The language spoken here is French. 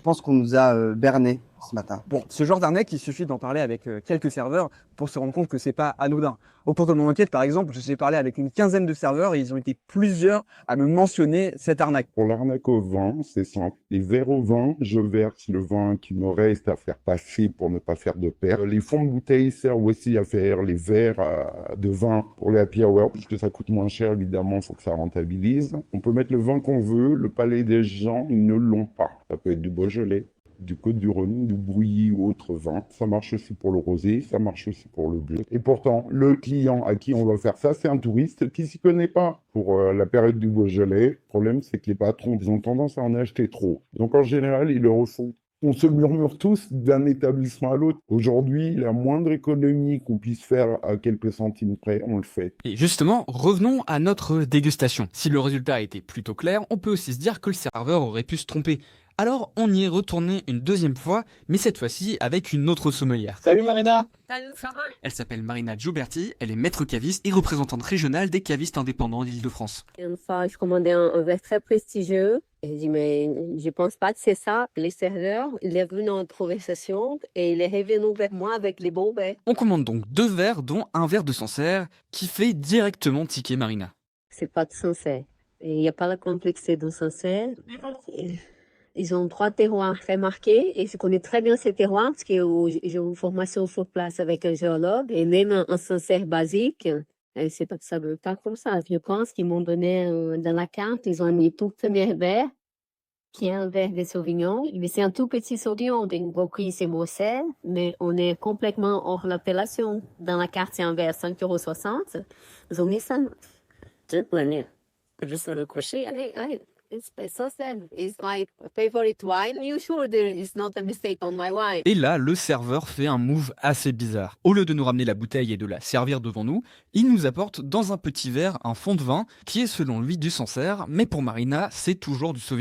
pense qu'on nous a berné ce matin. Bon, ce genre d'arnaque, il suffit d'en parler avec quelques serveurs pour se rendre compte que c'est pas anodin. Au cours de mon enquête, par exemple, j'ai parlé avec une quinzaine de serveurs et ils ont été plusieurs à me mentionner cette arnaque. Pour l'arnaque au vin, c'est simple. Les verres au vin, je verse le vin qui me reste à faire passer pour ne pas faire de perte. Les fonds de bouteille servent aussi à faire les verres de vin pour les happy hour, puisque ça coûte moins cher, évidemment, il faut que ça rentabilise. On peut mettre le vin qu'on veut, le palais des gens, ils ne l'ont pas. Ça peut être du Beaujolais, du Côte-du-Rhône, du Brouilly ou autre vin. Ça marche aussi pour le rosé, ça marche aussi pour le bleu. Et pourtant, le client à qui on va faire ça, c'est un touriste qui s'y connaît pas. Pour la période du Beaujolais, le problème, c'est que les patrons, ils ont tendance à en acheter trop. Donc en général, ils le refont. On se murmure tous d'un établissement à l'autre. Aujourd'hui, la moindre économie qu'on puisse faire à quelques centimes près, on le fait. Et justement, revenons à notre dégustation. Si le résultat était plutôt clair, on peut aussi se dire que le serveur aurait pu se tromper. Alors on y est retourné une deuxième fois, mais cette fois-ci avec une autre sommelière. Salut Marina. Salut, ça va? Elle s'appelle Marina Gioberti, elle est maître caviste et représentante régionale des cavistes indépendants d'Île-de-France. Une fois, je commandais un verre très prestigieux. Et j'ai dit, mais je pense pas que c'est ça. Les serveurs, il est venu en conversation et il est revenu vers moi avec les bons verres. On commande donc 2 verres, dont un verre de Sancerre, qui fait directement tiquer Marina. C'est pas de Sancerre. Et il n'y a pas la complexité de Sancerre. Ils ont 3 terroirs très marqués et je connais très bien ces terroirs parce que j'ai une formation sur place avec un géologue et même un Sancerre basique. C'est pas que ça veut pas comme ça. Je pense qu'ils m'ont donné dans la carte, ils ont mis tout le premier verre, qui est un verre de Sauvignon. Mais c'est un tout petit Sauvignon, donc oui, c'est Moselle, mais on est complètement hors l'appellation. Dans la carte, c'est un verre 5,60 €. Ils ont mis ça. Juste le cocher. Allez. It's Sancerre. It's my favorite wine. Are you sure there is not a mistake on my wine? Et là, le serveur fait un move assez bizarre. Au lieu de nous ramener la bouteille et de la servir devant nous, il nous apporte dans un petit verre un fond de vin qui est selon lui du Sancerre, mais pour Marina, c'est toujours du Sauvignon.